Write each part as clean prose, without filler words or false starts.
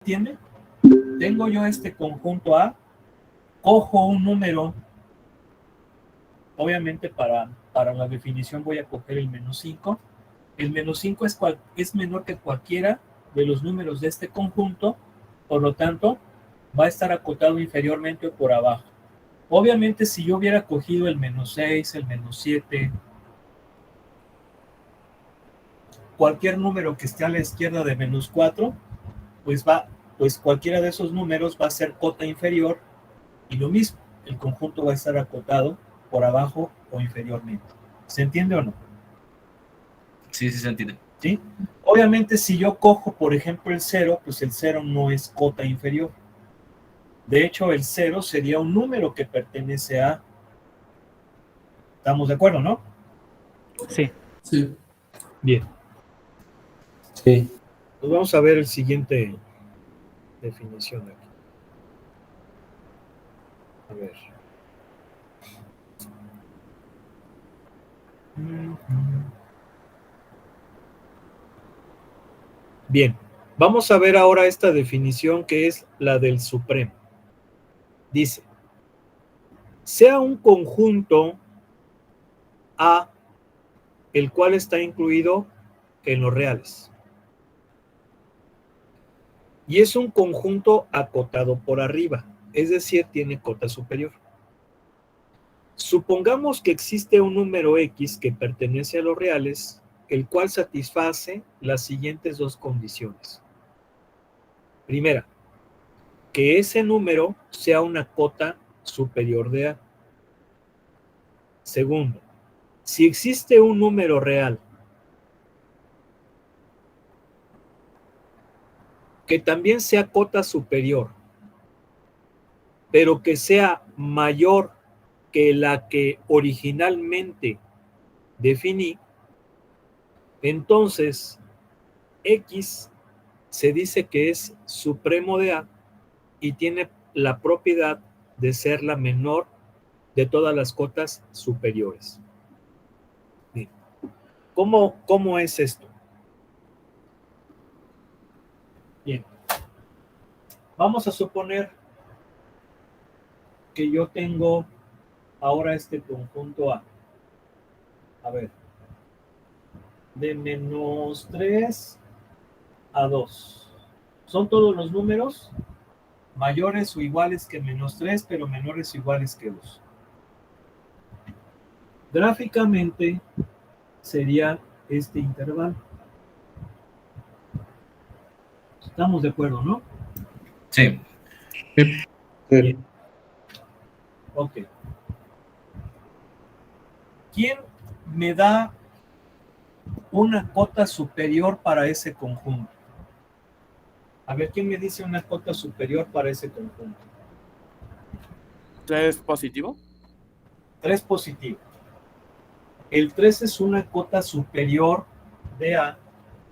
¿Entiende? Tengo yo este conjunto A, cojo un número, obviamente para la definición voy a coger el menos 5. El menos 5 es menor que cualquiera de los números de este conjunto, por lo tanto, va a estar acotado inferiormente o por abajo. Obviamente, si yo hubiera cogido el menos 6, el menos 7, cualquier número que esté a la izquierda de menos 4, pues cualquiera de esos números va a ser cota inferior y lo mismo, el conjunto va a estar acotado por abajo o inferiormente. ¿Se entiende o no? Sí, sí se entiende. ¿Sí? Obviamente, si yo cojo, por ejemplo, el 0, pues el 0 no es cota inferior. De hecho, el 0 sería un número que pertenece a... ¿Estamos de acuerdo, no? Sí. Sí. Bien. Sí. Pues vamos a ver el siguiente definición aquí. A ver. Bien, vamos a ver ahora esta definición que es la del supremo. Dice, sea un conjunto A el cual está incluido en los reales. Y es un conjunto acotado por arriba, es decir, tiene cota superior. Supongamos que existe un número X que pertenece a los reales, el cual satisface las siguientes dos condiciones. Primera, que ese número sea una cota superior de A. Segundo, si existe un número real que también sea cota superior, pero que sea mayor que la que originalmente definí, entonces X se dice que es supremo de A y tiene la propiedad de ser la menor de todas las cotas superiores. Bien. ¿Cómo es esto? Bien. Vamos a suponer que yo tengo ahora este conjunto A. A ver. De menos 3 a 2. Son todos los números mayores o iguales que menos 3, pero menores o iguales que 2. Gráficamente sería este intervalo. Estamos de acuerdo, ¿no? Sí. Bien. Ok. ¿Quién me da una cota superior para ese conjunto? A ver, ¿quién me dice una cota superior para ese conjunto? 3 positivo. 3 positivo. El 3 es una cota superior de A.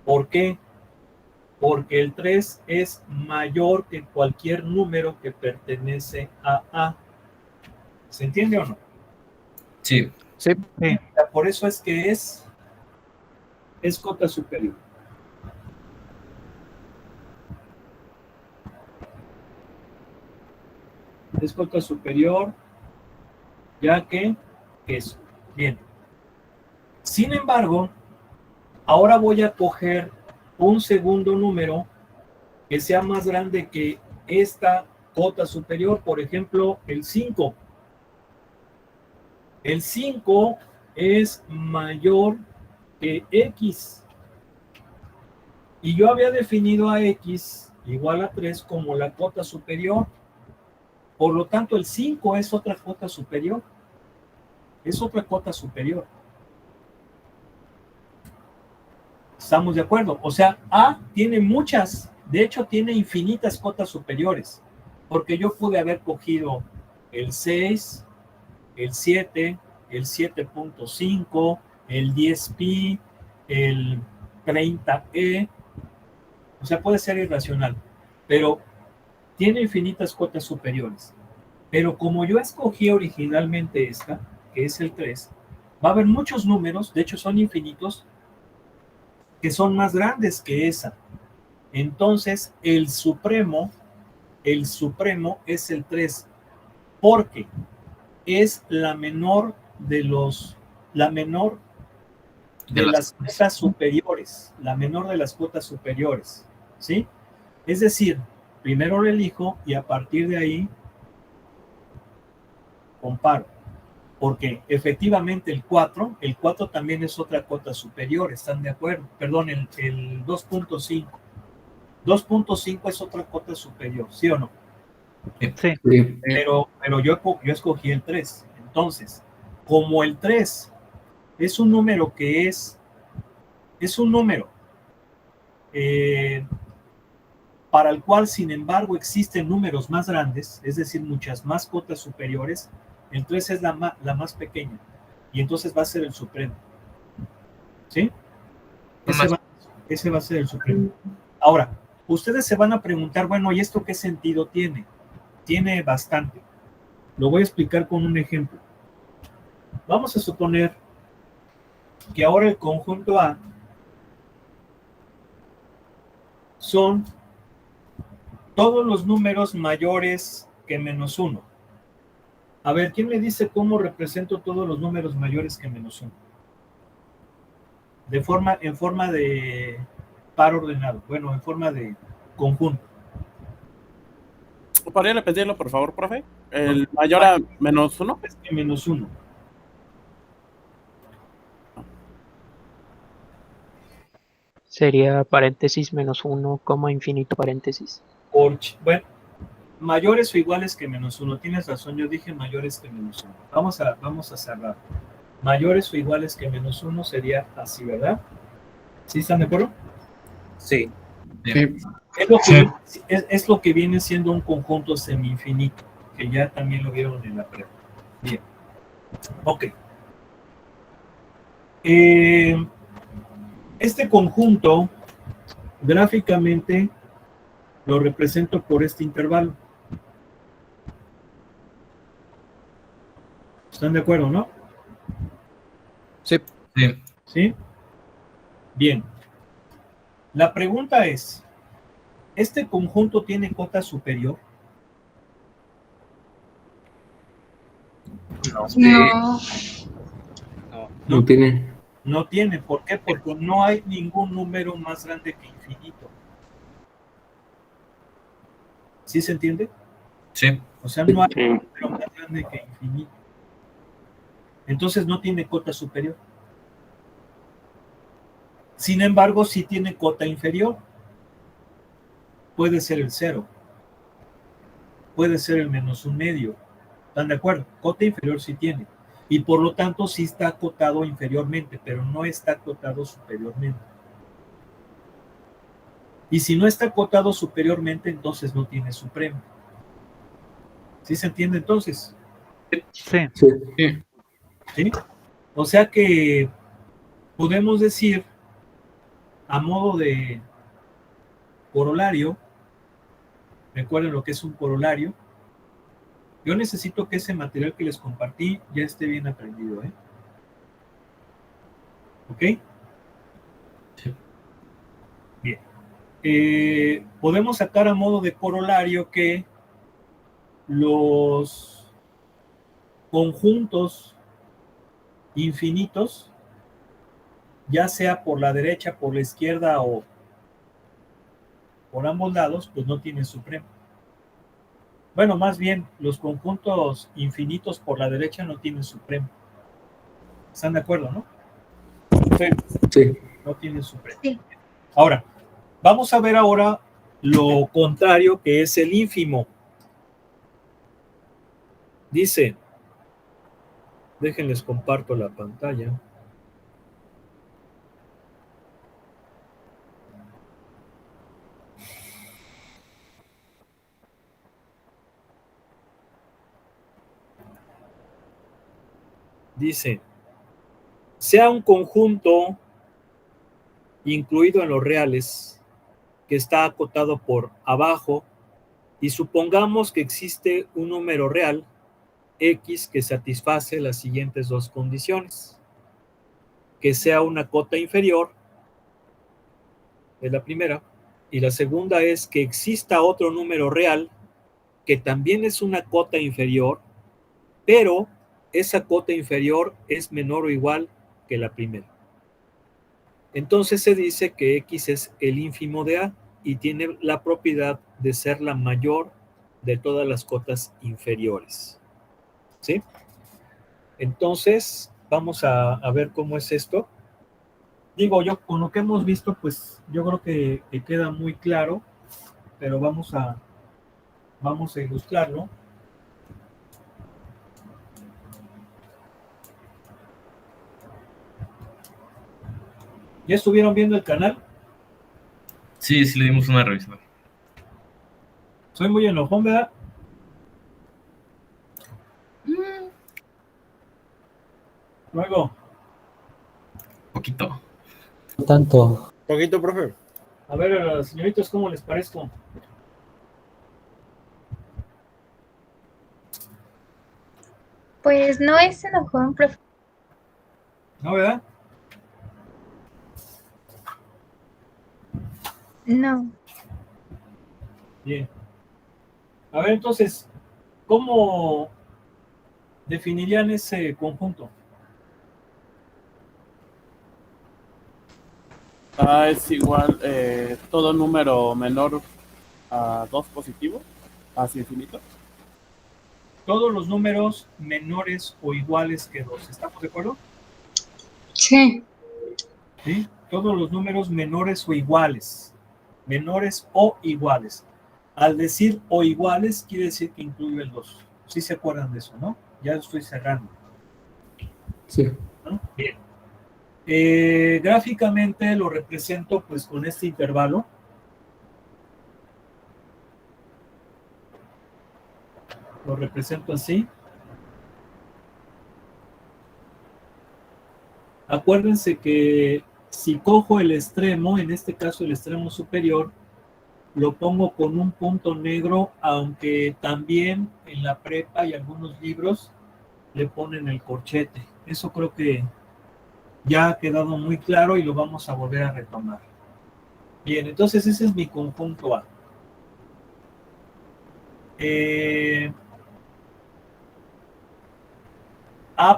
¿Por qué? Porque el 3 es mayor que cualquier número que pertenece a A. ¿Se entiende o no? Sí. Sí. Por eso es que es cota superior. Es cota superior, ya que es. Bien. Sin embargo, ahora voy a coger un segundo número que sea más grande que esta cota superior, por ejemplo, el 5. El 5 es mayor que X. Y yo había definido a X igual a 3 como la cota superior. Por lo tanto, el 5 es otra cota superior. Es otra cota superior. ¿Estamos de acuerdo? O sea, A tiene muchas, de hecho tiene infinitas cotas superiores, porque yo pude haber cogido el 6, el 7, el 7.5, el 10pi, el 30e, o sea, puede ser irracional, pero tiene infinitas cotas superiores. Pero como yo escogí originalmente esta, que es el 3, va a haber muchos números, de hecho son infinitos, que son más grandes que esa. Entonces, el supremo es el 3, porque es la menor de las cuotas superiores, la menor de las cuotas superiores, ¿sí? Es decir, primero lo elijo y a partir de ahí comparo, porque efectivamente el 4 también es otra cuota superior, ¿están de acuerdo? Perdón, el 2.5. 2.5 es otra cuota superior, ¿sí o no? Sí. Pero yo escogí el 3. Entonces, como el 3 es un número para el cual, sin embargo, existen números más grandes, es decir, muchas más cotas superiores, el 3 es la más pequeña, y entonces va a ser el supremo. ¿Sí? Ese va a ser el supremo. Ahora, ustedes se van a preguntar, bueno, ¿y esto qué sentido tiene? Tiene bastante. Lo voy a explicar con un ejemplo. Vamos a suponer que ahora el conjunto A son todos los números mayores que -1. A ver, ¿quién me dice cómo represento todos los números mayores que -1? En forma de par ordenado. Bueno, en forma de conjunto. ¿Podría repetirlo, por favor, profe? El mayor a -1. Es que -1. Sería paréntesis -1, coma infinito paréntesis. Bueno, mayores o iguales que -1. Tienes razón, yo dije mayores que -1. Vamos a cerrar. Mayores o iguales que -1 sería así, ¿verdad? ¿Sí están de acuerdo? Sí. Es lo que viene siendo un conjunto semi-infinito, que ya también lo vieron en la prueba. Bien. Ok. Este conjunto, gráficamente, lo represento por este intervalo. ¿Están de acuerdo, no? Sí. ¿Sí? Bien. La pregunta es, ¿este conjunto tiene cota superior? No. No tiene. No tiene. ¿Por qué? Porque no hay ningún número más grande que infinito. ¿Sí se entiende? Sí. O sea, no hay un número más grande que infinito. Entonces no tiene cota superior. Sin embargo, sí tiene cota inferior. Puede ser el 0. Puede ser el -1/2. ¿Están de acuerdo? Cota inferior sí tiene. Y por lo tanto sí está acotado inferiormente, pero no está acotado superiormente. Y si no está acotado superiormente, entonces no tiene supremo. ¿Sí se entiende entonces? Sí. ¿Sí? O sea que podemos decir, a modo de corolario, recuerden lo que es un corolario, yo necesito que ese material que les compartí ya esté bien aprendido, ¿eh? ¿Ok? Sí. Bien. Podemos sacar a modo de corolario que los conjuntos infinitos, ya sea por la derecha, por la izquierda o por ambos lados, pues no tienen supremo. Bueno, más bien, los conjuntos infinitos por la derecha no tienen supremo. ¿Están de acuerdo, no? Sí. No tienen supremo. Sí. Ahora, vamos a ver ahora lo contrario, que es el ínfimo. Dice, déjenles comparto la pantalla. Dice, sea un conjunto incluido en los reales que está acotado por abajo y supongamos que existe un número real X que satisface las siguientes dos condiciones. Que sea una cota inferior, es la primera, Y la segunda es que exista otro número real que también es una cota inferior, pero esa cota inferior es menor o igual que la primera. Entonces se dice que X es el ínfimo de A y tiene la propiedad de ser la mayor de todas las cotas inferiores. ¿Sí? Entonces, vamos a ver cómo es esto. Digo, yo con lo que hemos visto, pues yo creo que queda muy claro, pero vamos a ilustrarlo. ¿Ya estuvieron viendo el canal? Sí, sí le dimos una revisión. Soy muy enojón, ¿verdad? Luego, Poquito. Tanto. Poquito, profe. a ver, a las señoritas, ¿cómo les parezco? Pues no es enojón, profe. ¿No, verdad? No. Bien. A ver, entonces, ¿cómo definirían ese conjunto? Es igual todo número menor a 2 positivo, hacia infinito. Todos los números menores o iguales que 2. ¿Estamos de acuerdo? Sí. ¿Sí? Todos los números menores o iguales. Menores o iguales. Al decir o iguales, quiere decir que incluye el 2. ¿Sí se acuerdan de eso, no? Ya estoy cerrando. Sí. ¿No? Bien. Gráficamente lo represento pues con este intervalo. Lo represento así. Acuérdense que si cojo el extremo, en este caso el extremo superior, lo pongo con un punto negro, aunque también en la prepa y algunos libros le ponen el corchete. Eso creo que ya ha quedado muy claro y lo vamos a volver a retomar. Bien, entonces ese es mi conjunto A.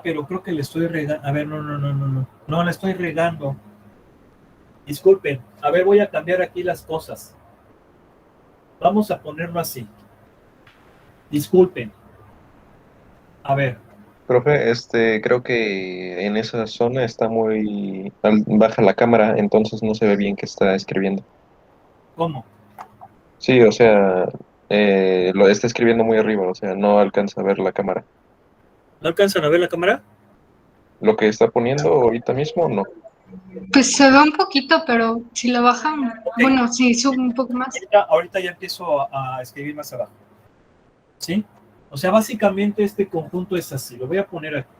Pero creo que le estoy regando. A ver, no, la estoy regando. Disculpen. A ver, voy a cambiar aquí las cosas. Vamos a ponerlo así. Disculpen. A ver. Profe, creo que en esa zona está muy baja la cámara, entonces no se ve bien que está escribiendo. ¿Cómo? Sí, o sea, lo está escribiendo muy arriba, o sea, no alcanza a ver la cámara. ¿No alcanzan a ver la cámara? ¿Lo que está poniendo ahorita mismo o no? Pues se ve un poquito, pero si lo bajan, Okay. bueno, si sube un poco más. Ahorita ya empiezo a escribir más abajo. ¿Sí? O sea, básicamente este conjunto es así. Lo voy a poner aquí.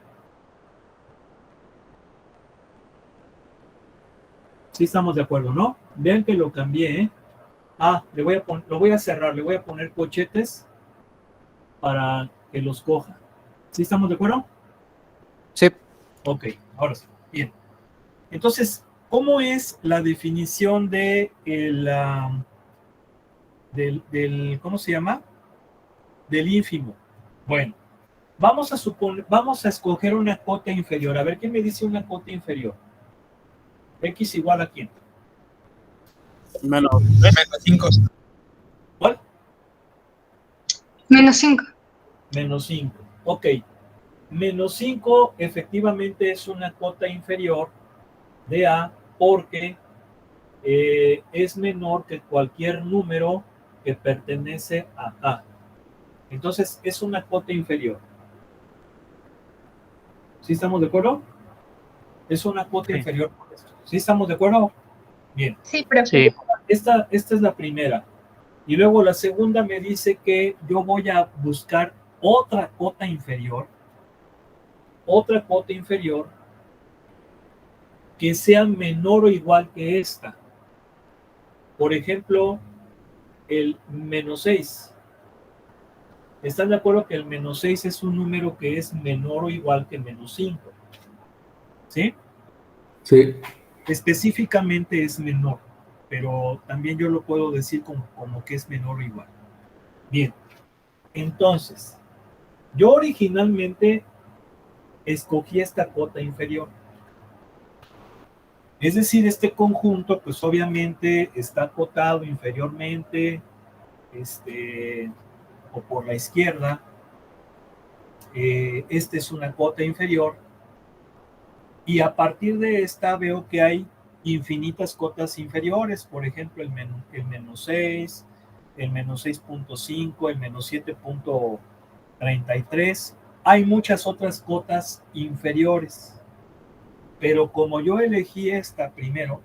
Sí estamos de acuerdo, ¿no? Vean que lo cambié, ¿eh? Lo voy a cerrar. Le voy a poner cochetes para que los coja. ¿Sí estamos de acuerdo? Sí. Ok, ahora sí. Bien. Entonces, ¿cómo es la definición de del ¿cómo se llama? Del ínfimo. Bueno, vamos a escoger una cota inferior. A ver, ¿quién me dice una cota inferior? X igual a quién? Menos 5. ¿Cuál? Menos 5. Menos 5. Ok. Menos 5 efectivamente es una cota inferior de A porque es menor que cualquier número que pertenece a A. Entonces es una cota inferior. ¿Sí estamos de acuerdo? Es una cota inferior por esto. ¿Sí estamos de acuerdo? Bien. Sí, pero Sí. Esta es la primera. Y luego la segunda me dice que yo voy a buscar otra cota inferior que sea menor o igual que esta. Por ejemplo, el menos 6. ¿Están de acuerdo que el menos 6 es un número que es menor o igual que menos 5? ¿Sí? Sí. Específicamente es menor. pero también yo lo puedo decir como que es menor o igual. Bien, entonces, yo originalmente escogí esta cota inferior. Es decir, este conjunto, pues obviamente está acotado inferiormente, o por la izquierda. Esta es una cota inferior. Y a partir de esta veo que hay infinitas cotas inferiores, por ejemplo, el menos 6, el menos 6.5, el menos 7.33. Hay muchas otras cotas inferiores, pero como yo elegí esta primero,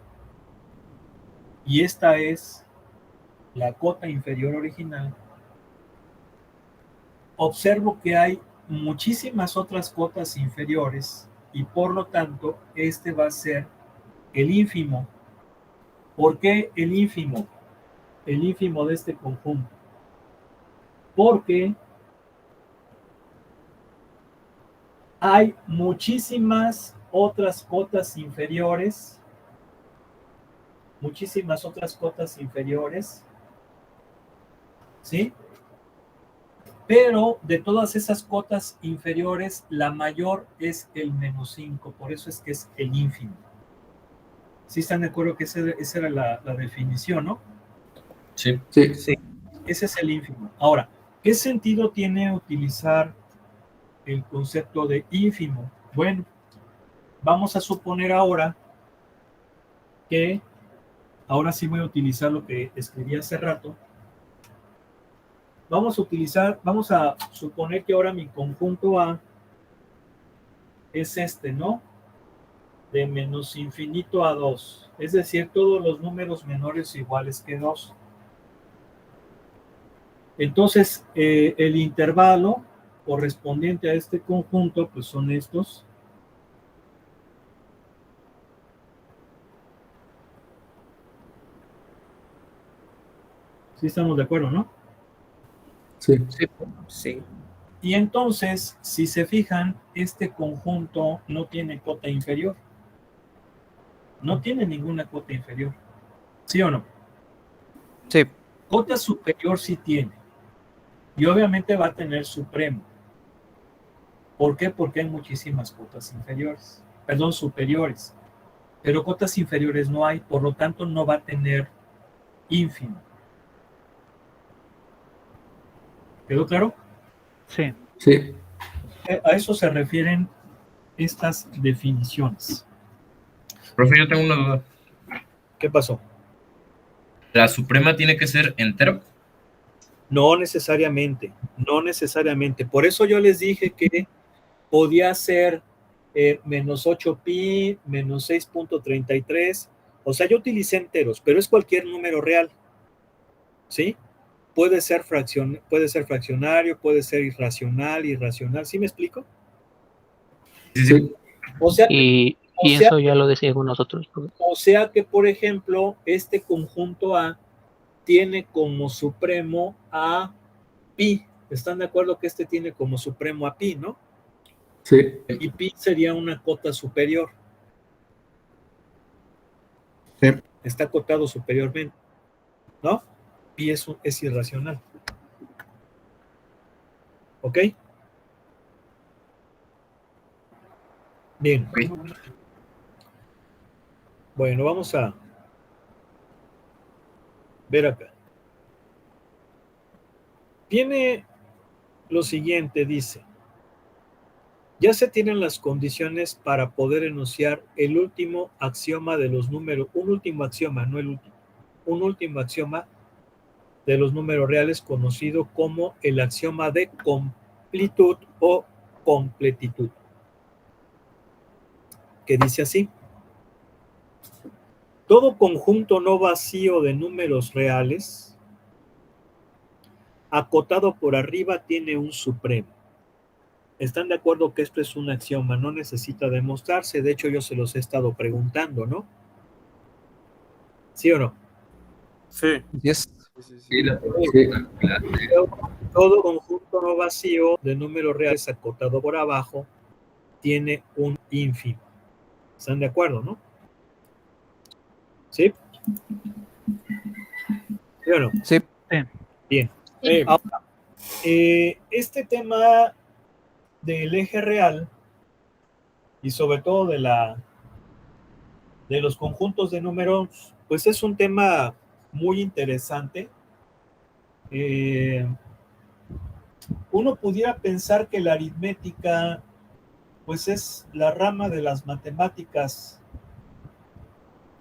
y esta es la cota inferior original, observo que hay muchísimas otras cotas inferiores y por lo tanto este va a ser el ínfimo. ¿Por qué el ínfimo? El ínfimo de este conjunto. Porque hay muchísimas otras cotas inferiores, ¿sí? Pero de todas esas cotas inferiores, la mayor es el menos 5, por eso es que es el ínfimo. ¿Sí están de acuerdo que esa era la definición, no? Sí. Sí. Ese es el ínfimo. Ahora, ¿qué sentido tiene utilizar el concepto de ínfimo? Bueno, vamos a suponer ahora que, ahora sí voy a utilizar lo que escribí hace rato. Vamos a suponer que ahora mi conjunto A es este, ¿no? De menos infinito a 2. Es decir, todos los números menores o iguales que 2. Entonces, el intervalo correspondiente a este conjunto, pues son estos. Sí estamos de acuerdo, ¿no? Sí. Sí. Y entonces, si se fijan, este conjunto no tiene cota inferior. No tiene ninguna cota inferior. ¿Sí o no? Sí. Cota superior sí tiene. Y obviamente va a tener supremo. ¿Por qué? Porque hay muchísimas cotas inferiores. Perdón, superiores. Pero cotas inferiores no hay, por lo tanto no va a tener ínfimo. ¿Quedó claro? Sí. Sí. A eso se refieren estas definiciones. Profe, yo tengo una duda. ¿Qué pasó? ¿La suprema tiene que ser entero? No necesariamente, no necesariamente. Por eso yo les dije que podía ser menos 8pi, menos 6.33. O sea, yo utilicé enteros, pero es cualquier número real. ¿Sí? Puede ser fraccionario, puede ser irracional. ¿Sí me explico? Sí. O sea, Y eso ya lo decimos nosotros. O sea que, por ejemplo, este conjunto A tiene como supremo a pi. ¿Están de acuerdo que este tiene como supremo a pi, no? Sí. Y pi sería una cota superior. Sí. Está acotado superiormente, ¿no? Pi es irracional. ¿Ok? Bien. Bueno, vamos a ver acá. Tiene lo siguiente, dice. Ya se tienen las condiciones para poder enunciar el último axioma de los números, un último axioma, no el último, un último axioma de los números reales conocido como el axioma de completud o completitud, que dice así: todo conjunto no vacío de números reales acotado por arriba tiene un supremo. ¿Están de acuerdo que esto es un axioma? No necesita demostrarse. De hecho, yo se los he estado preguntando, ¿no? ¿Sí o no? Sí. Yes. Sí. Todo conjunto no vacío de números reales acotado por abajo tiene un ínfimo. ¿Están de acuerdo, no? ¿Sí? ¿Sí o no? Sí. Bien. Ahora, este tema del eje real y sobre todo de los conjuntos de números, pues es un tema muy interesante. Uno pudiera pensar que la aritmética pues es la rama de las matemáticas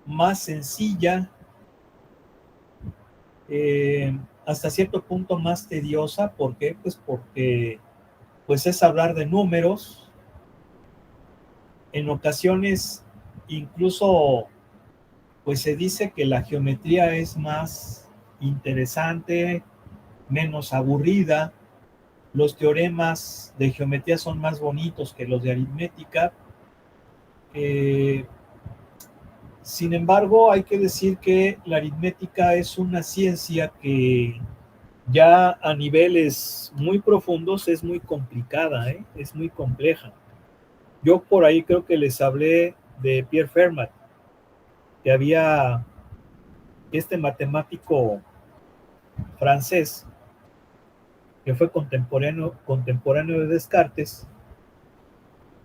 más sencilla, hasta cierto punto más tediosa. ¿Por qué? Pues porque pues es hablar de números. En ocasiones incluso pues se dice que la geometría es más interesante, menos aburrida. Los teoremas de geometría son más bonitos que los de aritmética. Sin embargo, hay que decir que la aritmética es una ciencia que ya a niveles muy profundos es muy complicada, es muy compleja. Yo por ahí creo que les hablé de Pierre Fermat, que había este matemático francés que fue contemporáneo de Descartes,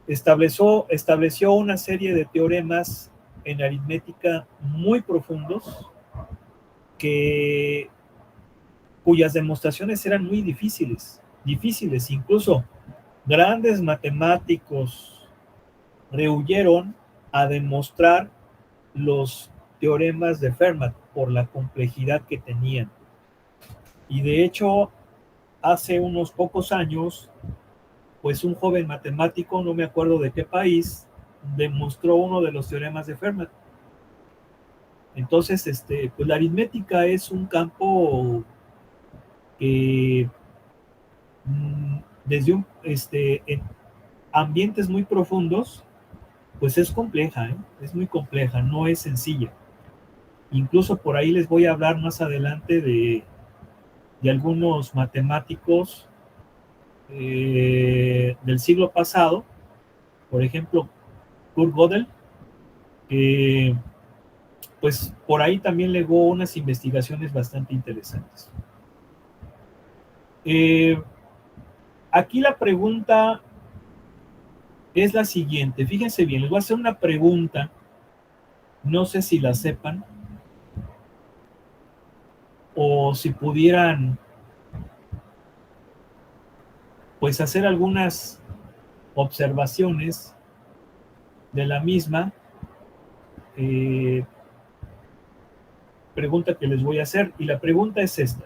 estableció una serie de teoremas en aritmética muy profundos cuyas demostraciones eran muy difíciles, incluso grandes matemáticos rehuyeron a demostrar los teoremas de Fermat por la complejidad que tenían. Y de hecho, hace unos pocos años, pues un joven matemático, no me acuerdo de qué país, demostró uno de los teoremas de Fermat. Entonces, pues la aritmética es un campo que desde en ambientes muy profundos, pues es compleja, es muy compleja, no es sencilla. Incluso por ahí les voy a hablar más adelante de algunos matemáticos del siglo pasado, por ejemplo, Kurt Gödel, que pues por ahí también legó unas investigaciones bastante interesantes. Aquí la pregunta es la siguiente, fíjense bien, les voy a hacer una pregunta, no sé si la sepan, o si pudieran pues hacer algunas observaciones de la misma pregunta que les voy a hacer, y la pregunta es esta: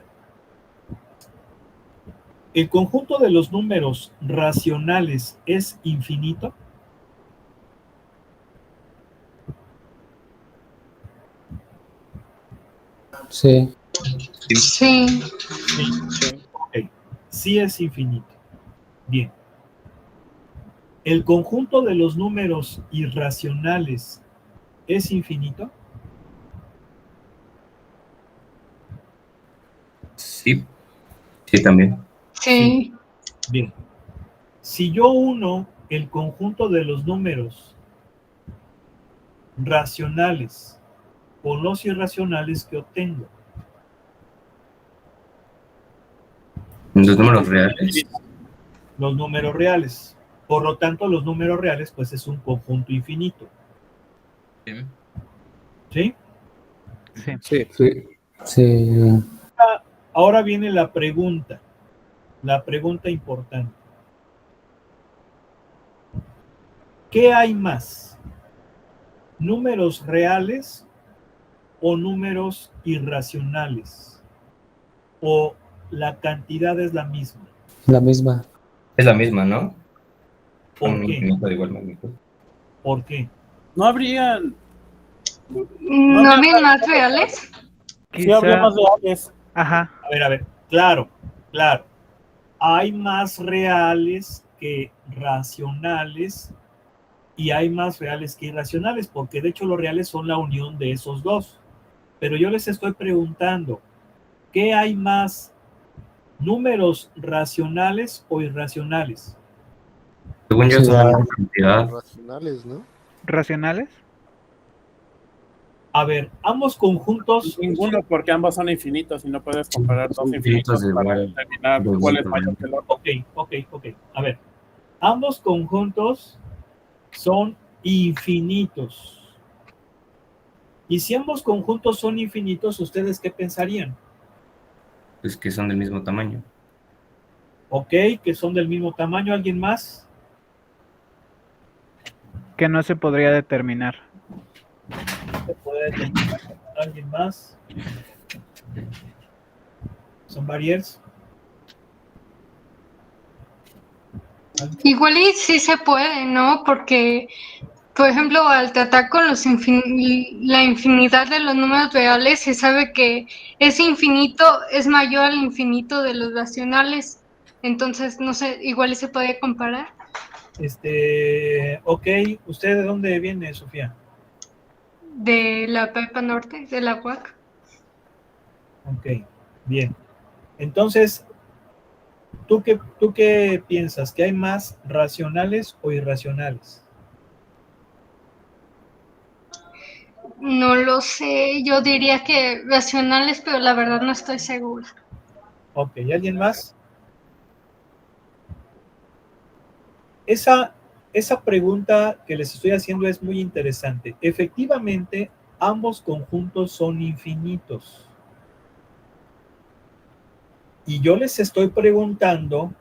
¿el conjunto de los números racionales es infinito? Sí. Sí. Ok, sí es infinito. Bien. ¿El conjunto de los números irracionales es infinito? Sí, sí también. Sí. Bien. Si yo uno el conjunto de los números racionales con los irracionales, ¿qué obtengo? Los números reales. Los números reales. Por lo tanto, los números reales, pues es un conjunto infinito. ¿Sí? Sí. Sí. Sí. Sí. Ahora viene la pregunta importante. ¿Qué hay más? ¿Números reales o números irracionales? ¿O la cantidad es la misma? La misma. Es la misma, ¿no? ¿Por Un qué? infinito de igual magnitud. ¿Por qué? No habrían. ¿No había más reales? Sí, habría Quizá, más reales. ajá, A ver, claro. Hay más reales que racionales y hay más reales que irracionales, porque de hecho los reales son la unión de esos dos. Pero yo les estoy preguntando, ¿qué hay más? ¿Números racionales o irracionales? Según yo, son la misma cantidad. Racionales, ¿no? racionales. A ver, ambos conjuntos. Ninguno, porque ambos son infinitos y no puedes comparar dos Son infinitos infinitos para igual, determinar dos cuál es diferentes. mayor que el otro. Ok. A ver, ambos conjuntos son infinitos. Y si ambos conjuntos son infinitos, ¿ustedes qué pensarían? Pues que son del mismo tamaño. Ok, que son del mismo tamaño. ¿Alguien más? Que no se podría determinar. ¿Se puede determinar? ¿Alguien más? ¿Son varios? Igual y sí se puede, ¿no? Porque, por ejemplo, al tratar con la infinidad de los números reales, se sabe que ese infinito es mayor al infinito de los racionales. Entonces, no sé, igual y se puede comparar. Ok, ¿usted de dónde viene, Sofía? De la Prepa Norte, de la UAC. Ok, bien. Entonces, ¿tú qué piensas? ¿Que hay más racionales o irracionales? No lo sé, yo diría que racionales, pero la verdad no estoy segura. Ok, ¿alguien más? Esa pregunta que les estoy haciendo es muy interesante. Efectivamente, ambos conjuntos son infinitos. Y yo les estoy preguntando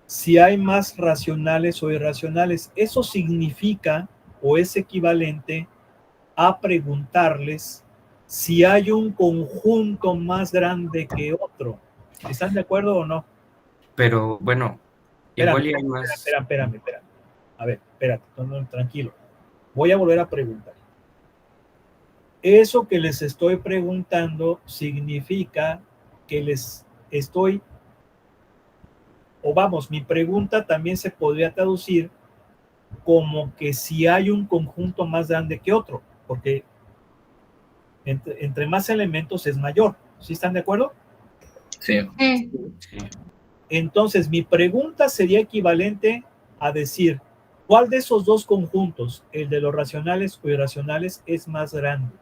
si hay más racionales o irracionales. Eso significa o es equivalente a preguntarles si hay un conjunto más grande que otro. ¿Están de acuerdo o no? Pero bueno, igual y hay más. Espérame. A ver, espérate, no, tranquilo. Voy a volver a preguntar. Eso que les estoy preguntando significa que les estoy, o vamos, mi pregunta también se podría traducir como que si hay un conjunto más grande que otro, porque entre más elementos es mayor. ¿Sí están de acuerdo? Sí. Sí. Sí. Entonces, mi pregunta sería equivalente a decir, ¿cuál de esos dos conjuntos, el de los racionales o irracionales, es más grande?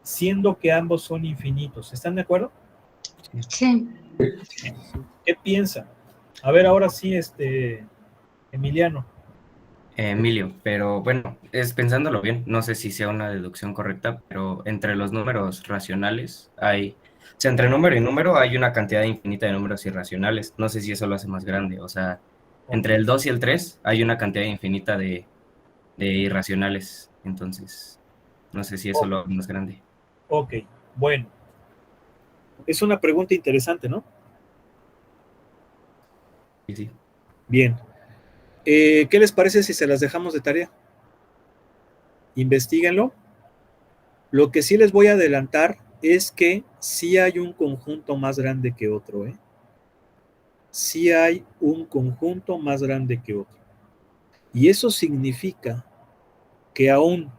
Siendo que ambos son infinitos. ¿Están de acuerdo? Sí. ¿Qué piensan? A ver, ahora sí, Emiliano. Emilio, pero bueno, pensándolo bien, no sé si sea una deducción correcta, pero entre los números racionales o sea, entre número y número hay una cantidad infinita de números irracionales. No sé si eso lo hace más grande. O sea, entre el 2 y el 3 hay una cantidad infinita de irracionales. Entonces, no sé si eso lo hace más grande. Ok, bueno. Es una pregunta interesante, ¿no? Sí, sí. Bien. ¿Qué les parece si se las dejamos de tarea? Investíguenlo. Lo que sí les voy a adelantar es que sí hay un conjunto más grande que otro, ¿eh? Sí hay un conjunto más grande que otro. Y eso significa que aún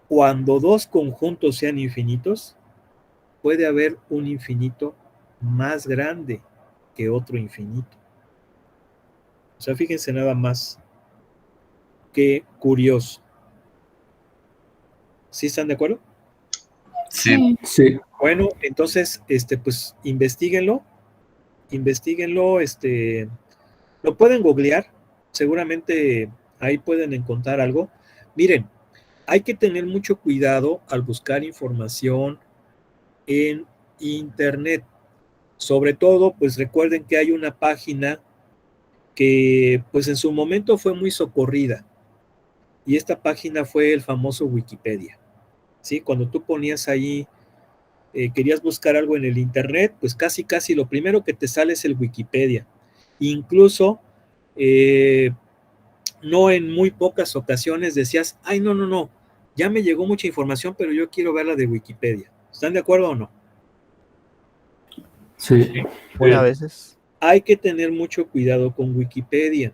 cuando dos conjuntos sean infinitos, puede haber un infinito más grande que otro infinito. O sea, fíjense nada más. Qué curioso. ¿Sí están de acuerdo? Sí. Sí. Bueno, entonces, pues investíguenlo, lo pueden googlear, seguramente ahí pueden encontrar algo. Miren, hay que tener mucho cuidado al buscar información en internet. Sobre todo, pues recuerden que hay una página que pues en su momento fue muy socorrida y esta página fue el famoso Wikipedia. ¿Sí? Cuando tú ponías ahí querías buscar algo en el internet, pues casi lo primero que te sale es el Wikipedia. Incluso no en muy pocas ocasiones decías, ay, no, ya me llegó mucha información, pero yo quiero ver la de Wikipedia. ¿Están de acuerdo o no? Sí. Bueno, A veces. hay que tener mucho cuidado con Wikipedia.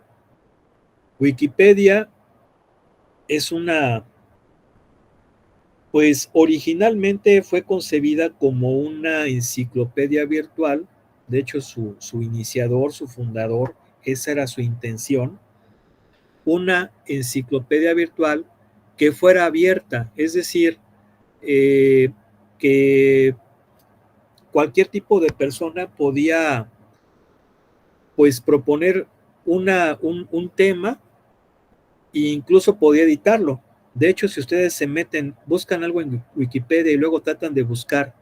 Wikipedia es pues originalmente fue concebida como una enciclopedia virtual. De hecho, su iniciador, su fundador, esa era su intención. una enciclopedia virtual que fuera abierta, es decir, que cualquier tipo de persona podía pues proponer un tema e incluso podía editarlo. De hecho, si ustedes se meten, buscan algo en Wikipedia y luego tratan de buscar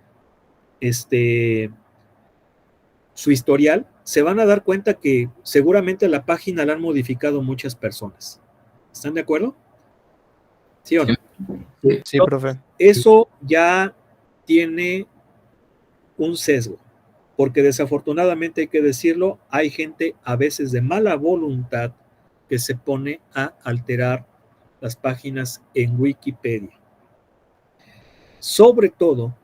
su historial, se van a dar cuenta que seguramente la página la han modificado muchas personas. ¿Están de acuerdo? ¿Sí o no? Sí, profe. Eso ya tiene un sesgo, porque desafortunadamente hay que decirlo, hay gente a veces de mala voluntad que se pone a alterar las páginas en Wikipedia. Sobre todo,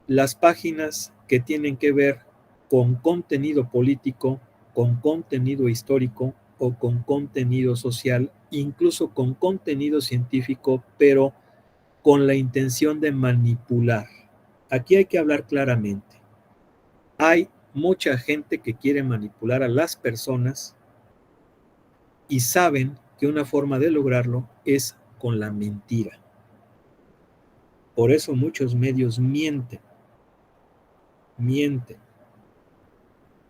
las páginas que tienen que ver con contenido político, con contenido histórico o con contenido social, incluso con contenido científico, pero con la intención de manipular. Aquí hay que hablar claramente. Hay mucha gente que quiere manipular a las personas y saben que una forma de lograrlo es con la mentira. Por eso muchos medios mienten.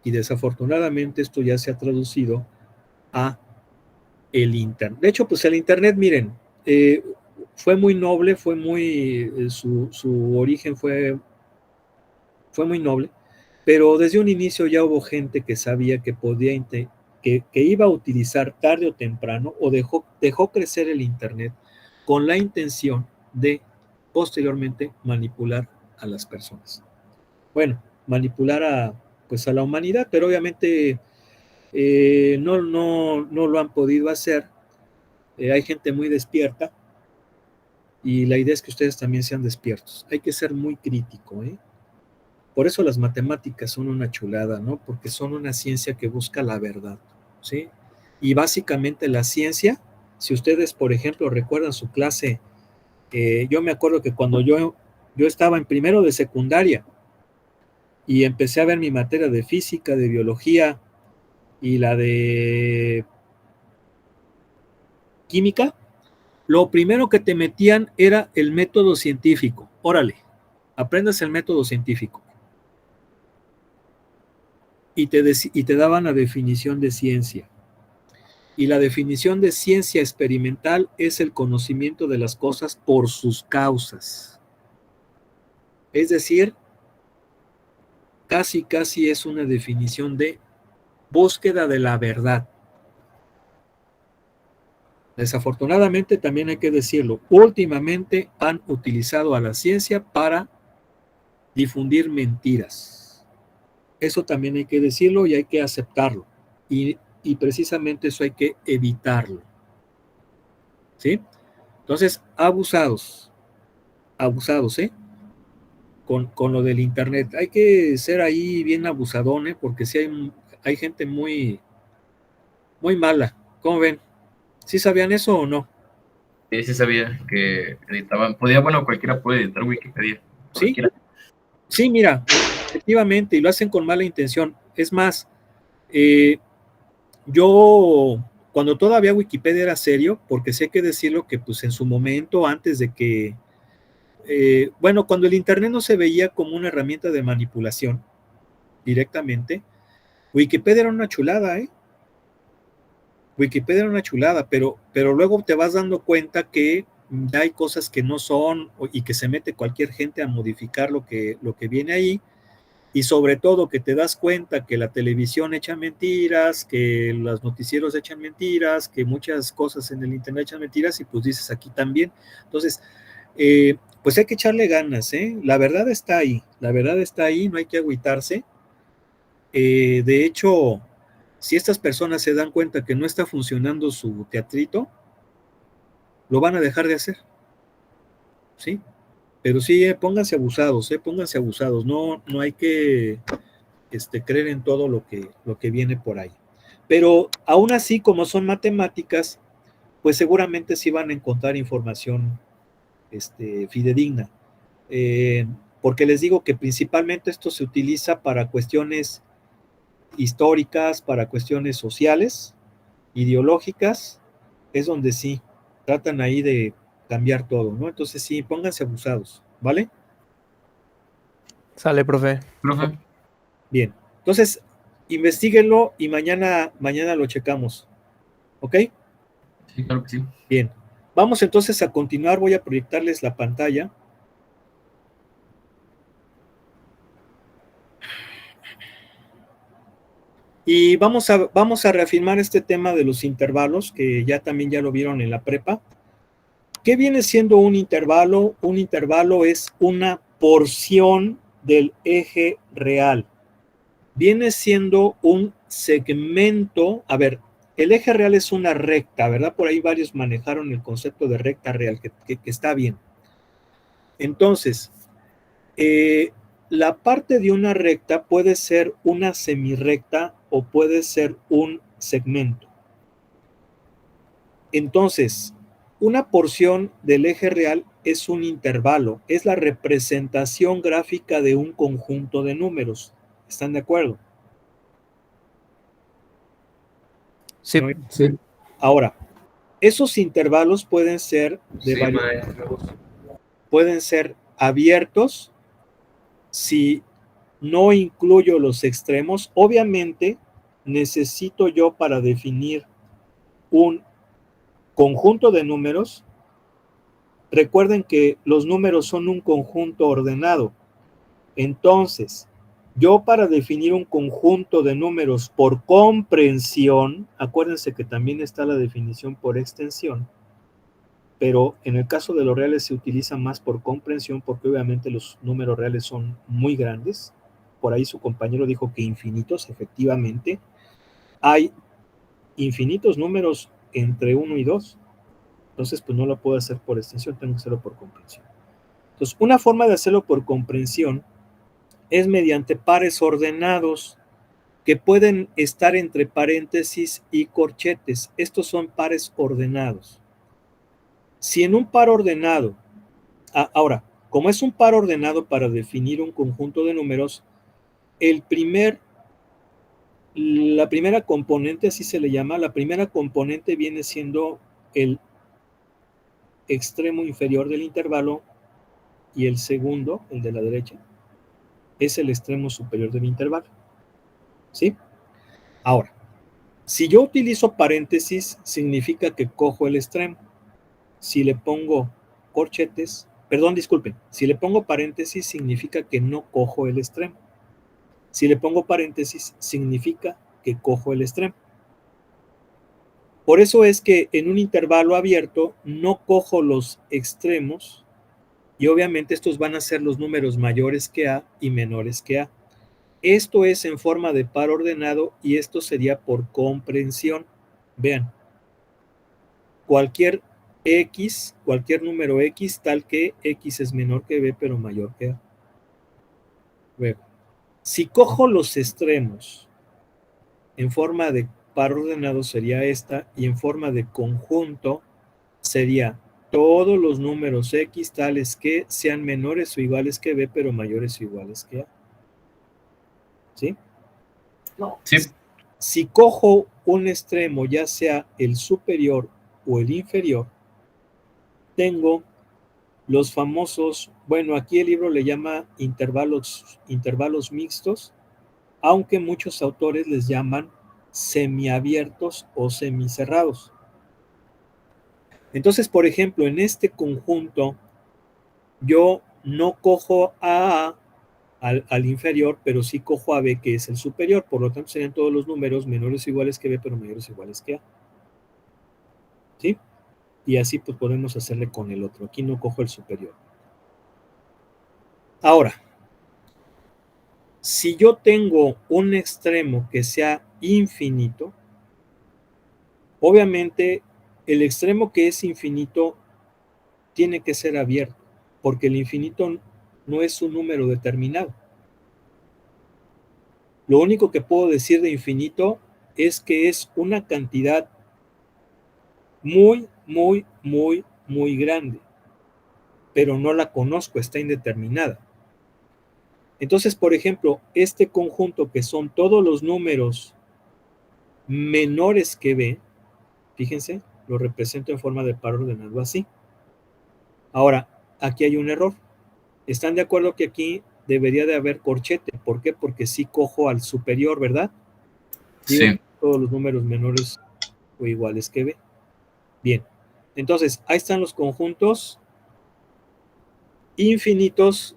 Y desafortunadamente esto ya se ha traducido a el Internet. De hecho, pues el Internet, miren, fue muy noble, fue muy, su origen fue muy noble, pero desde un inicio ya hubo gente que sabía que podía, que iba a utilizar tarde o temprano, o dejó crecer el Internet con la intención de posteriormente manipular a las personas. Bueno, manipular a la humanidad, pero obviamente no lo han podido hacer. Hay gente muy despierta y la idea es que ustedes también sean despiertos. Hay que ser muy crítico, ¿eh? Por eso las matemáticas son una chulada, ¿no? Porque son una ciencia que busca la verdad, ¿sí? Y básicamente la ciencia, si ustedes, por ejemplo, recuerdan su clase, yo me acuerdo que cuando yo estaba en primero de secundaria y empecé a ver mi materia de física, de biología y la de química, lo primero que te metían era el método científico. Órale, aprendas el método científico. Y te daban la definición de ciencia. Y la definición de ciencia experimental es el conocimiento de las cosas por sus causas. Es decir, casi es una definición de búsqueda de la verdad. Desafortunadamente, también hay que decirlo, últimamente han utilizado a la ciencia para difundir mentiras. Eso también hay que decirlo y hay que aceptarlo. Y precisamente eso hay que evitarlo. ¿Sí? Entonces, abusados, ¿eh? Con lo del Internet. Hay que ser ahí bien abusadón, ¿eh? Porque sí hay gente muy mala. ¿Cómo ven? ¿Sí sabían eso o no? Sí, sí sabía que editaban. Cualquiera puede editar Wikipedia. ¿Sí? Sí, mira, efectivamente, y lo hacen con mala intención. Es más, yo, cuando todavía Wikipedia era serio, porque sé que decirlo que pues en su momento, antes de que, cuando el Internet no se veía como una herramienta de manipulación directamente, Wikipedia era una chulada, ¿eh? Wikipedia era una chulada, pero luego te vas dando cuenta que ya hay cosas que no son y que se mete cualquier gente a modificar lo que viene ahí, y sobre todo que te das cuenta que la televisión echa mentiras, que los noticieros echan mentiras, que muchas cosas en el Internet echan mentiras, y pues dices aquí también. Entonces, pues hay que echarle ganas, ¿eh? La verdad está ahí, no hay que agüitarse. De hecho, si estas personas se dan cuenta que no está funcionando su teatrito, lo van a dejar de hacer, ¿sí? Pero sí, pónganse abusados, no hay que creer en todo lo que viene por ahí. Pero aún así, como son matemáticas, pues seguramente sí van a encontrar información fidedigna. Porque les digo que principalmente esto se utiliza para cuestiones históricas, para cuestiones sociales, ideológicas es donde sí tratan ahí de cambiar todo, ¿no? Entonces sí, pónganse abusados, ¿vale? Sale, profe. Profe, Bien, entonces investíguenlo y mañana lo checamos, ¿ok? sí, claro que sí. Bien, vamos entonces a continuar, voy a proyectarles la pantalla. Y vamos a reafirmar este tema de los intervalos, que también ya lo vieron en la prepa. ¿Qué viene siendo un intervalo? Un intervalo es una porción del eje real. Viene siendo un segmento, a ver, el eje real es una recta, ¿verdad? Por ahí varios manejaron el concepto de recta real, que está bien. Entonces, la parte de una recta puede ser una semirrecta o puede ser un segmento. Entonces, una porción del eje real es un intervalo, es la representación gráfica de un conjunto de números. ¿Están de acuerdo? Sí. ¿No? Sí. Ahora, esos intervalos pueden ser de Sí, varios maestro. tipos. Pueden ser abiertos. Si no incluyo los extremos, obviamente necesito yo para definir un conjunto de números. Recuerden que los números son un conjunto ordenado. Entonces, yo para definir un conjunto de números por comprensión, acuérdense que también está la definición por extensión, pero en el caso de los reales se utiliza más por comprensión porque obviamente los números reales son muy grandes. Por ahí su compañero dijo que infinitos, efectivamente. Hay infinitos números entre 1 y 2. Entonces, pues no lo puedo hacer por extensión, tengo que hacerlo por comprensión. Entonces, una forma de hacerlo por comprensión es mediante pares ordenados que pueden estar entre paréntesis y corchetes. Estos son pares ordenados. Si en un par ordenado, ahora, como es un par ordenado para definir un conjunto de números, la primera componente, así se le llama, la primera componente viene siendo el extremo inferior del intervalo y el segundo, el de la derecha, es el extremo superior del intervalo. ¿Sí? Ahora, si yo utilizo paréntesis, significa que cojo el extremo. Si le pongo corchetes, perdón, disculpen, si le pongo paréntesis, significa que no cojo el extremo. Si le pongo paréntesis, significa que cojo el extremo. Por eso es que en un intervalo abierto no cojo los extremos y obviamente estos van a ser los números mayores que A y menores que A. Esto es en forma de par ordenado y esto sería por comprensión. Vean, cualquier X, cualquier número X, tal que X es menor que B pero mayor que A. Luego, si cojo los extremos en forma de par ordenado sería esta y en forma de conjunto sería todos los números X tales que sean menores o iguales que B pero mayores o iguales que A. ¿Sí? No. Sí. Si cojo un extremo, ya sea el superior o el inferior, tengo los famosos, bueno, aquí el libro le llama intervalos mixtos, aunque muchos autores les llaman semiabiertos o semicerrados. Entonces, por ejemplo, en este conjunto, yo no cojo a A al inferior, pero sí cojo a B, que es el superior. Por lo tanto, serían todos los números menores o iguales que B, pero mayores o iguales que A. ¿Sí? Y así pues podemos hacerle con el otro. Aquí no cojo el superior. Ahora, si yo tengo un extremo que sea infinito, obviamente el extremo que es infinito tiene que ser abierto, porque el infinito no es un número determinado. Lo único que puedo decir de infinito es que es una cantidad muy, muy, muy, muy grande, pero no la conozco, está indeterminada. Entonces, por ejemplo, este conjunto que son todos los números menores que B, fíjense, lo represento en forma de par ordenado así. Ahora, aquí hay un error. ¿Están de acuerdo que aquí debería de haber corchete? ¿Por qué? Porque sí cojo al superior, ¿verdad? Digo, Sí. todos los números menores o iguales que B. Bien, entonces ahí están los conjuntos infinitos,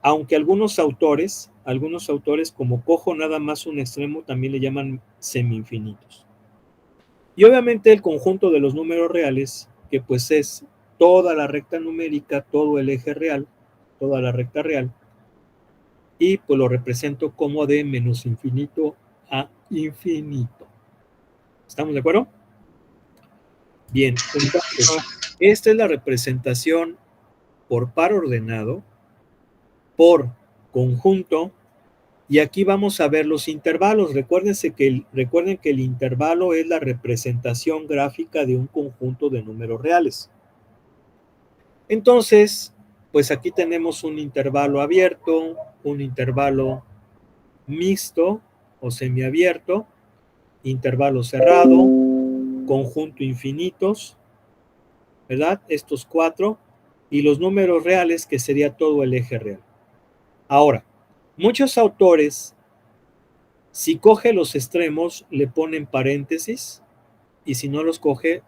aunque algunos autores como cojo nada más un extremo también le llaman semi-infinitos. Y obviamente el conjunto de los números reales, que pues es toda la recta numérica, todo el eje real, toda la recta real, y pues lo represento como de menos infinito a infinito. ¿Estamos de acuerdo? Bien, entonces, esta es la representación por par ordenado, por conjunto, y aquí vamos a ver los intervalos. Recuerden que el intervalo es la representación gráfica de un conjunto de números reales. Entonces, pues aquí tenemos un intervalo abierto, un intervalo mixto o semiabierto, intervalo cerrado, conjunto infinitos, ¿verdad? Estos 4, y los números reales, que sería todo el eje real. Ahora, muchos autores, si coge los extremos, le ponen paréntesis, y si no los coge,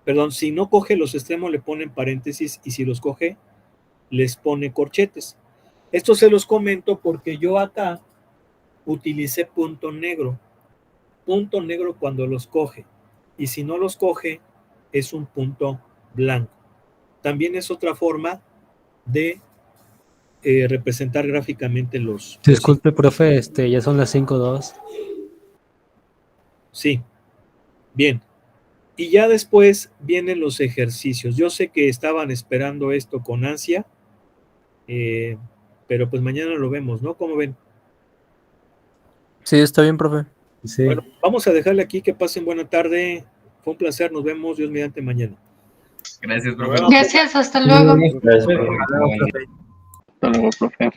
perdón, si no coge los extremos, le ponen paréntesis, y si los coge, les pone corchetes. Esto se los comento porque yo acá utilicé punto negro cuando los coge, y si no los coge, es un punto blanco. También es otra forma de representar gráficamente los... Disculpe, profe, ya son las 5:02. Sí, bien. Y ya después vienen los ejercicios. Yo sé que estaban esperando esto con ansia, pero pues mañana lo vemos, ¿no? ¿Cómo ven? Sí, está bien, profe. Sí. Bueno, vamos a dejarle aquí, que pasen buena tarde. Fue un placer, nos vemos Dios mediante mañana. Gracias, profe. Gracias, hasta luego. Gracias, profe. Hasta luego, profe.